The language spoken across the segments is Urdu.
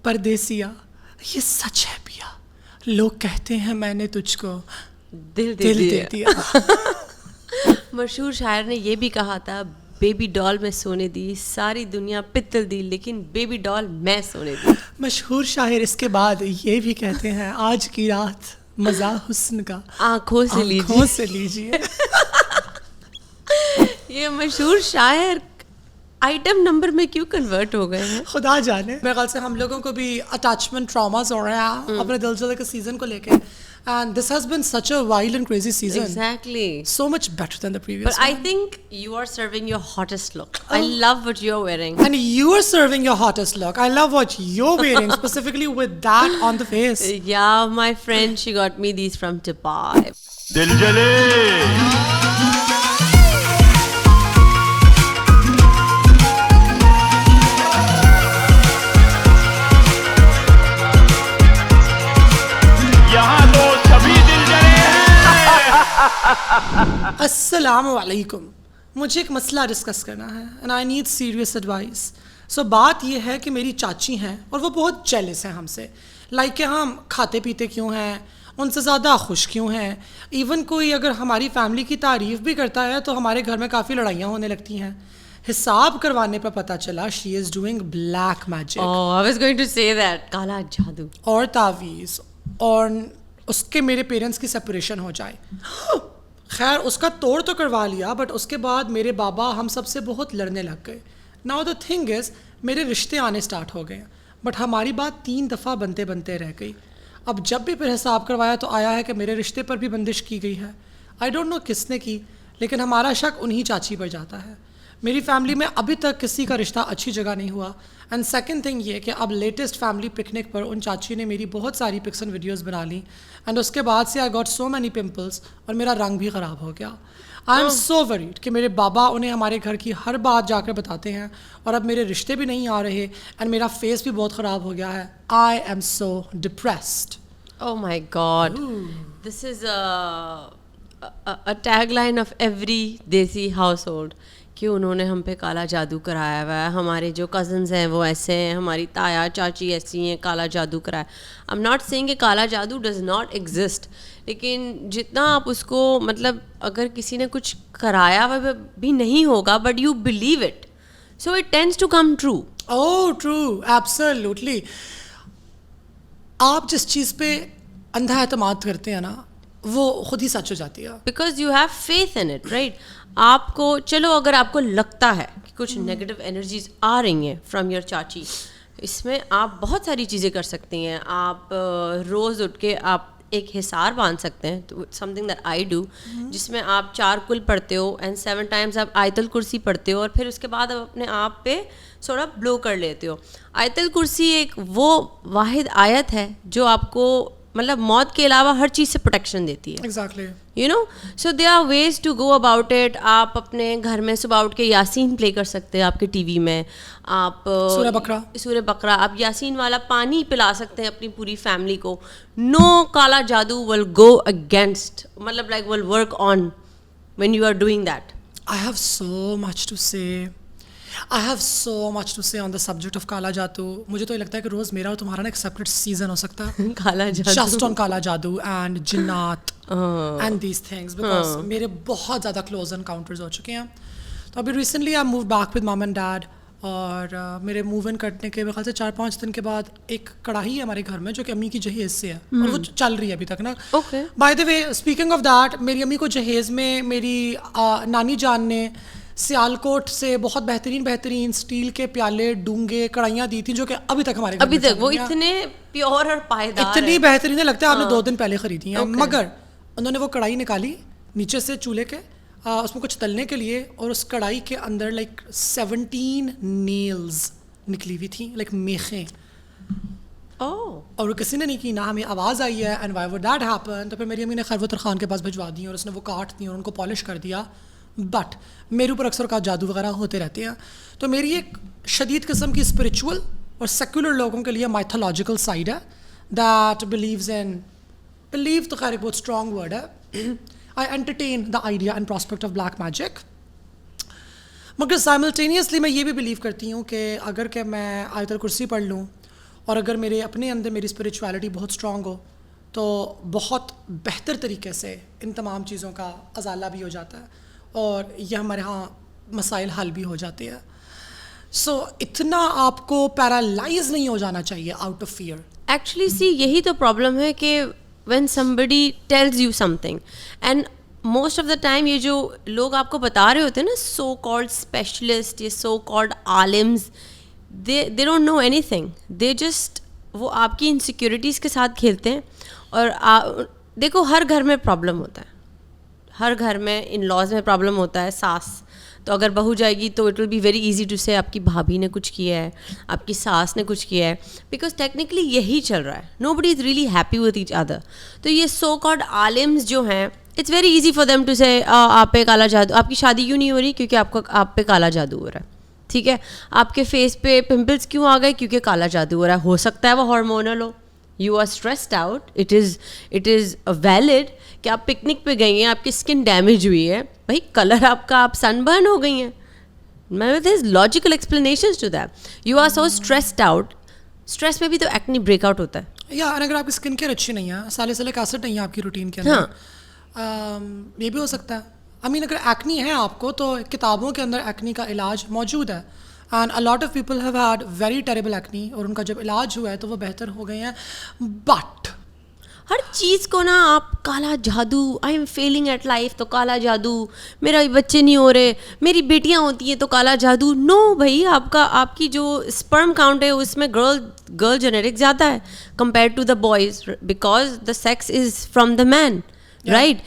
پردیسیا یہ سچ ہے پیا, لوگ کہتے ہیں میں نے تجھ کو دل دے دیا. مشہور شاعر نے یہ بھی کہا تھا, بیبی ڈال میں سونے دی, ساری دنیا پتل دی, لیکن بیبی ڈال میں سونے دی. مشہور شاعر اس کے بعد یہ بھی کہتے ہیں, آج کی رات مزہ حسن کا آنکھوں سے لیجیے. یہ مشہور شاعر آئٹم نمبر میں کیوں کنورٹ ہو گئے ہیں خدا جانے. میرے خیال سے ہم لوگوں کو بھی اٹیچمنٹ ٹراماز ہو رہے ہیں اپنے دل جلے کے سیزن کو لے کے. And this has been such a wild and crazy season. Exactly. So much better than the previous But one. I think you are serving your hottest look. I love what you're wearing. And you are serving your hottest look. I love what you're wearing, specifically with that on the face. Yeah, my friend, she got me these from Dubai. Dil jale. السلام علیکم. مجھے ایک مسئلہ ڈسکس کرنا ہے and I need serious advice. So بات یہ ہے کہ میری چاچی ہیں اور وہ بہت جیلس ہیں ہم سے. لائک کہ ہم کھاتے پیتے کیوں ہیں, ان سے زیادہ خوش کیوں ہیں. ایون کوئی اگر ہماری فیملی کی تعریف بھی کرتا ہے تو ہمارے گھر میں کافی لڑائیاں ہونے لگتی ہیں. حساب کروانے پہ پتہ چلا she is doing black magic. Oh, I was going to say that. کالا جادو. اور تعویذ, اور اس کے میرے پیرنٹس کی سپریشن ہو جائے. خیر اس کا توڑ تو کروا لیا, بٹ اس کے بعد میرے بابا ہم سب سے بہت لڑنے لگ گئے. ناؤ دا تھنگ از میرے رشتے آنے اسٹارٹ ہو گئے, بٹ ہماری بات 3 دفعہ بنتے بنتے رہ گئی. اب جب بھی پھر حساب کروایا تو آیا ہے کہ میرے رشتے پر بھی بندش کی گئی ہے. آئی ڈونٹ نو کس نے کی, لیکن ہمارا شک انہی چاچی پر جاتا ہے. میری فیملی میں ابھی تک کسی کا رشتہ اچھی جگہ نہیں ہوا. اینڈ سیکنڈ تھنگ یہ کہ اب لیٹسٹ فیملی پکنک پر ان چاچی نے میری بہت ساری پکس اینڈ ویڈیوز بنا لیں, اینڈ اس کے بعد سے I got so many pimples, اور میرا رنگ بھی خراب ہو گیا. آئی ایم سو وریڈ کہ میرے بابا انہیں ہمارے گھر کی ہر بات جا کر بتاتے ہیں, اور اب میرے رشتے بھی نہیں آ رہے, اینڈ میرا فیس بھی بہت خراب ہو گیا ہے. I am so depressed. Oh my God. This is a tagline of every Desi household. کہ انہوں نے ہم پہ کالا جادو کرایا ہوا ہے, ہمارے جو کزنز ہیں وہ ایسے ہیں, ہماری تایا چاچی ایسی ہیں, کالا جادو کرایا. آئی ایم ناٹ سیئنگ کہ کالا جادو ڈز ناٹ ایگزسٹ, لیکن جتنا آپ اس کو مطلب اگر کسی نے کچھ کرایا ہوا بھی نہیں ہوگا but you believe it, so it tends to come true. Oh, true, absolutely. آپ جس چیز پہ اندھا اعتماد کرتے ہیں نا وہ خود ہی سچ ہو جاتی ہے. Because you have faith in it, right. آپ کو چلو اگر آپ کو لگتا ہے کہ کچھ نیگیٹو انرجیز آ رہی ہیں فرام یور چاچی, اس میں آپ بہت ساری چیزیں کر سکتی ہیں. آپ روز اٹھ کے آپ ایک حصار باندھ سکتے ہیں, some thing that I do, جس میں آپ 4 کل پڑھتے ہو اینڈ 7 ٹائمز آپ آیت الکرسی پڑھتے ہو, اور پھر اس کے بعد آپ اپنے آپ پہ تھوڑا بلو کر لیتے ہو. آیت الکرسی ایک وہ واحد آیت ہے جو آپ کو مطلب موت کے علاوہ ہر چیز سے پروٹیکشن دیتی ہے. Exactly. You know, so they are ways to go about it. آپ اپنے گھر میں صبح اٹھ کے یاسین پلے کر سکتے ہیں آپ کے ٹی وی میں, آپ سورہ بقرہ, آپ یاسین والا پانی پلا سکتے ہیں اپنی پوری فیملی کو. نو کالا جادو ول گو اگینسٹ, مطلب like will work on when you are doing that. I have so much to say on the subject of کالا جادو. مجھے تو یہ لگتا ہے کہ روز میرا اور تمہارا نا ایک سیپریٹ سیزن ہو سکتا ہے کالا جادو, جسٹ آن کالا جادو اینڈ جنات اینڈ دیز تھنگس, بیکاز میرے بہت زیادہ کلوز انکاؤنٹرز ہو چکے ہیں. تو ابھی recently I move back with mom and dad, اور میرے موو ان کرنے کے میرے خیال سے 4-5 دن کے بعد ایک کڑاہی ہے ہمارے گھر میں جو کہ امی کی جہیز سے ہے, اور وہ چل رہی ہے ابھی تک نا. By the way speaking of that, میری امی کو جہیز میں میری نانی جان نے سیالکوٹ سے بہت بہترین اسٹیل کے پیالے ڈونگے کڑھائیاں دی تھیں, جو کہ ابھی تک ہمارے ابھی تک وہ اتنے پیور اور پائیدار, اتنی بہترین ہے, لگتا ہے آپ نے 2 دن پہلے خریدی ہیں. مگر انہوں نے وہ کڑھائی نکالی نیچے سے چولہے کے, اس میں کچھ تلنے کے لیے, اور اس کڑھائی کے اندر لائک 17 نیلز نکلی ہوئی تھیں, لائک میخیں. اور وہ کسی نے نہیں کی, نہ ہمیں آواز آئی ہے. And Y would that happen, تو پھر میری امی نے خیر وہ ترخان کے پاس بھجوا دی, اور اس نے وہ کاٹ دی اور ان کو پالش کر دیا. بٹ میرے اوپر اکثر کا جادو وغیرہ ہوتے رہتے ہیں. تو میری ایک شدید قسم کی اسپریچول اور سیکولر لوگوں کے لیے مائتھولوجیکل سائڈ ہے دیٹ بلیو تو خیر ایک بہت اسٹرانگ ورڈ ہے. I entertain the idea and prospect of black magic. مگر سائملٹینیسلی میں یہ بھی بلیو کرتی ہوں کہ اگر کہ میں آیت الکرسی پڑھ لوں اور اگر میرے اپنے اندر میری اسپریچویلٹی بہت اسٹرانگ ہو تو بہت بہتر طریقے سے ان تمام چیزوں کا ازالہ بھی ہو جاتا ہے اور یہ ہمارے ہاں مسائل حل بھی ہو جاتے ہیں. سو اتنا آپ کو پیرالائز نہیں ہو جانا چاہیے out of fear. Actually see یہی تو پرابلم ہے کہ when somebody tells you something and most of the time یہ جو لوگ آپ کو بتا رہے ہوتے ہیں نا سو کالڈ اسپیشلسٹ یا سو کالڈ عالمز they don't know anything. They just وہ آپ کی انسیکیورٹیز کے ساتھ کھیلتے ہیں. اور دیکھو ہر گھر میں پرابلم ہوتا ہے, ہر گھر میں ان لاز میں پرابلم ہوتا ہے. ساس تو اگر بہو جائے گی تو it will be very easy to say آپ کی بھابھی نے کچھ کیا ہے, آپ کی ساس نے کچھ کیا ہے, بیکاز ٹیکنیکلی یہی چل رہا ہے. Nobody is really happy with each other. تو یہ سو کالڈ عالمز جو ہیں it's very easy for them to say آپ پہ کالا جادو, آپ کی شادی کیوں نہیں ہو رہی کیونکہ آپ پہ کالا جادو ہو رہا ہے. ٹھیک ہے, آپ کے فیس پہ پمپلس کیوں آ گئے کیونکہ کالا جادو ہو رہا ہے. ہو سکتا ہے وہ ہارمونل ہو, you are stressed out, it is valid کہ آپ پکنک پہ گئی ہیں, آپ کی اسکن ڈیمیج ہوئی ہے, بھائی کلر آپ کا, آپ سن برن ہو گئی ہیں. There is logical explanations to that. You are so stressed out, stress میں بھی تو ایکنی بریک آؤٹ ہوتا ہے. یا اگر آپ کی اسکن کیئر اچھی نہیں ہے, سیلیسیلک ایسڈ نہیں ہے آپ کی روٹین کے اندر, یہ بھی ہو سکتا ہے. اگر ایکنی ہے آپ کو تو کتابوں کے اندر ایکنی کا علاج موجود ہے. And a lot of people have had very terrible acne اور ان کا جب علاج ہوا ہے تو وہ بہتر ہو گئے ہیں. بٹ ہر چیز کو نا آپ کالا جادو, I am feeling at life تو کالا جادو, میرا بچے نہیں ہو رہے, میری بیٹیاں ہوتی ہیں تو کالا جادو. نو بھائی, آپ کی جو اسپرم کاؤنٹ ہے اس میں گرل جینیٹک زیادہ ہے compare to the boys, because the sex is from the man, right.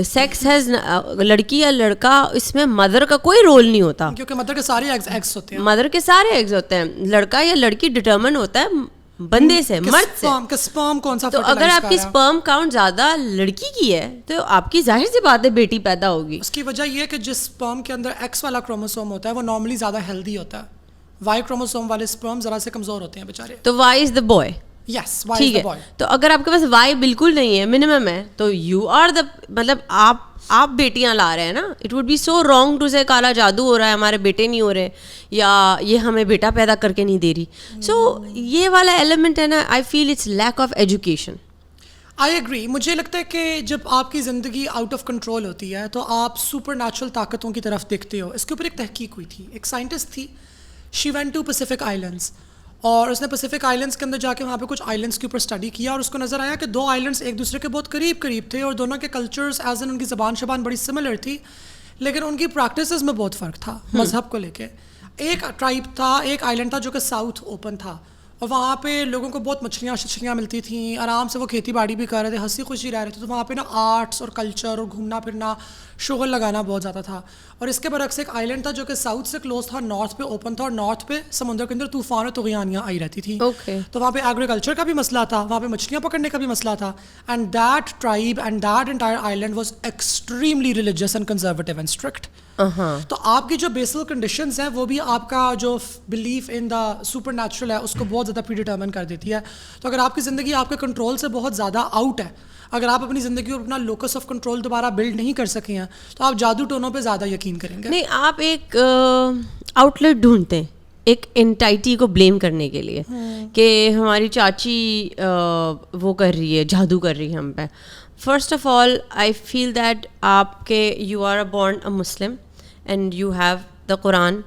Sex has, لڑکی یا لڑکا, اس میں مدر کا کوئی رول نہیں ہوتا کیونکہ مدر کے سارے ایگز ہوتے ہیں, مدر کے سارے ایگز ہوتے ہیں. لڑکا یا لڑکی ڈٹرمن ہوتا ہے بندے سے, مرد سے. سپرم کون سا, تو اگر آپ کی سپرم کاؤنٹ زیادہ لڑکی کی ہے تو آپ کی ظاہر سی بات ہے بیٹی پیدا ہوگی. اس کی وجہ یہ ہے کہ جس سپرم کے اندر ایکس والا کروموسوم ہوتا ہے وہ نارملی زیادہ ہیلدی ہوتا ہے. وائی کروموسوم والے سپرم ذرا سے کمزور ہوتے ہیں بیچارے. تو وائی از دا بوائے. یس, ٹھیک ہے. تو اگر آپ کے پاس وائی بالکل نہیں ہے, منیمم ہے, تو یو آر دا, مطلب آپ بیٹیاں لا رہے ہیں نا. It would be so wrong to say کالا جادو ہو رہا ہے, ہمارے بیٹے نہیں ہو رہے, یا یہ ہمیں بیٹا پیدا کر کے نہیں دے رہی. سو یہ والا ایلیمنٹ ہے نا, I feel it's lack of education. I agree. مجھے لگتا ہے کہ جب آپ کی زندگی آؤٹ آف کنٹرول ہوتی ہے تو آپ سپر نیچرل طاقتوں کی طرف دیکھتے ہو. اس کے اوپر ایک تحقیق ہوئی تھی, ایک سائنٹسٹ تھی, شی وینٹ ٹو پیسیفک آئلینڈس, اور اس نے پیسیفک آئلینڈس کے اندر جا کے وہاں پہ کچھ آئلینڈس کے اوپر اسٹڈی کیا, اور اس کو نظر آیا کہ 2 آئلینڈس ایک دوسرے کے بہت قریب تھے, اور دونوں کے کلچرز ایز ان کی زبان بڑی سملر تھی, لیکن ان کی پریکٹسز میں بہت فرق تھا مذہب کو لے کے. ایک ٹرائب تھا, ایک آئلینڈ تھا جو کہ ساؤتھ اوپن تھا, اور وہاں پہ لوگوں کو بہت مچھلیاں ملتی تھیں, آرام سے وہ کھیتی باڑی بھی کر رہے تھے, ہنسی خوشی رہ رہے تھے. تو وہاں پہ نا آرٹس اور کلچر اور گھومنا پھرنا, شغل لگانا بہت زیادہ تھا. اور اس کے برعکس ایک آئلینڈ تھا جو کہ ساؤتھ سے کلوز تھا, نارتھ پہ اوپن تھا, اور نارتھ پہ سمندر کے اندر طوفان اور طغیانیاں آئی رہتی تھیں. تو وہاں پہ ایگریکلچر کا بھی مسئلہ تھا, وہاں پہ مچھلیاں پکڑنے کا بھی مسئلہ تھا. And that tribe and that entire island was extremely religious and conservative and strict. تو آپ کی جو بیسل کنڈیشنز ہیں وہ بھی آپ کا جو belief in the super natural ہے اس کو بہت زیادہ پری ڈیٹرمن کر دیتی ہے. تو اگر آپ کی زندگی آپ کے کنٹرول سے بہت زیادہ آؤٹ ہے, اگر آپ اپنی زندگی اور اپنا لوکس آف کنٹرول دوبارہ بلڈ نہیں کر سکے ہیں, تو آپ جادو ٹونوں پہ زیادہ یقین کریں گے. نہیں, آپ ایک آؤٹ لیٹ ڈھونڈتے ہیں ایک انٹائٹی کو بلیم کرنے کے لیے کہ ہماری چاچی وہ کر رہی ہے, جادو کر رہی ہے ہم پہ. First of all I feel that آپ کے you are born a Muslim and you have the Quran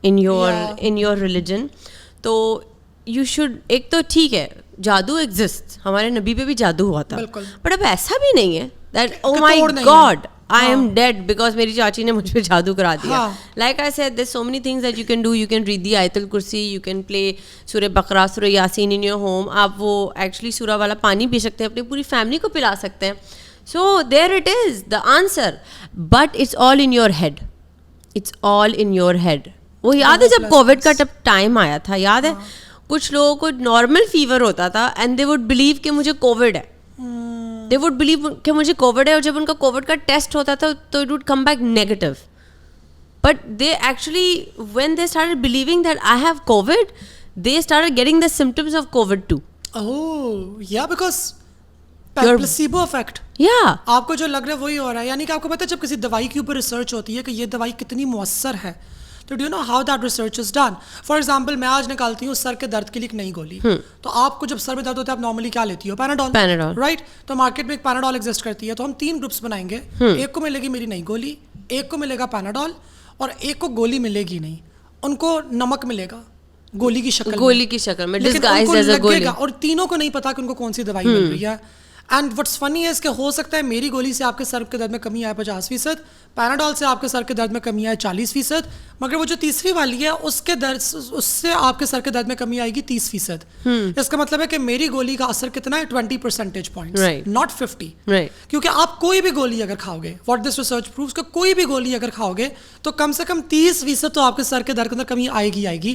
in your religion. تو یو شوڈ, ایک تو ٹھیک ہے جادو ایگزسٹ, ہمارے نبی پہ بھی جادو ہوا تھا, بٹ اب ایسا بھی نہیں ہے that oh my God I am dead because میری چاچی نے مجھ پہ جادو کرا دیا. Like I said there so many things that you can do. You can read the آیت الکرسی, یو کین پلے سورہ بقرہ, سورہ یاسین ان یور ہوم. آپ وہ ایکچولی سورہ والا پانی پی سکتے ہیں, اپنی پوری فیملی کو پلا سکتے ہیں. So there it is the answer, but it's all in your head, it's all in your head. وہ یاد ہے جب کووڈ کا ٹائم آیا تھا, یاد ہے کچھ لوگوں کو نارمل فیور ہوتا تھا اینڈ دے وڈ بلیو کہ مجھے کووڈ ہے, دے وڈ بلیو کہ مجھے کووڈ ہے, اور جب ان کا کووڈ کا ٹیسٹ ہوتا تھا تو it would come back negative. But they actually when they started believing that I have covid, they started getting the symptoms of covid too. Oh yeah because placebo effect, یا آپ کو جو لگ رہا ہے وہی ہو رہا ہے. یعنی کہ آپ کو پتہ ہے جب کسی دوائی کے اوپر ریسرچ ہوتی ہے کہ یہ دوائی کتنی مؤثر ہے, تو do you know how that research is done. For example میں آج نکالتی ہوں سر کے درد کے لیے ایک نئی گولی, تو آپ کو جب سر میں درد ہوتا ہے آپ نارملی کیا لیتی ہو؟ Panadol, right. تو مارکیٹ میں ایک پیناڈول ایگزسٹ کرتی ہے, تو ہم 3 گروپس بنائیں گے, ایک کو ملے گی میری نئی گولی, ایک کو ملے گا پیناڈول, اور ایک کو گولی ملے گی نہیں, ان کو نمک ملے گا گولی کی شکل میں, ڈسگائزڈ ایز اے گولی, اور تینوں کو نہیں پتا کہ ان کو کون سی دوائی مل رہی ہے. اینڈ وٹس فنی ہے کہ ہو سکتا ہے میری گولی سے آپ کے سر کے درد میں کمی آئے 50%, پیناڈول سے آپ کے سر کے درد میں کمی آئے 40%, مگر وہ جو تیسری والی ہے اس سے آپ کے سر کے درد میں کمی آئے گی 30%. اس کا مطلب ہے کہ میری گولی کا اثر کتنا ہے 20 percentage points, not 50. کیونکہ آپ کوئی بھی گولی اگر کھاؤ گے, واٹ دس ریسرچ پرووز کہ کوئی بھی گولی اگر کھاؤ گے تو کم سے کم 30% تو آپ کے سر کے درد کے اندر کمی آئے گی.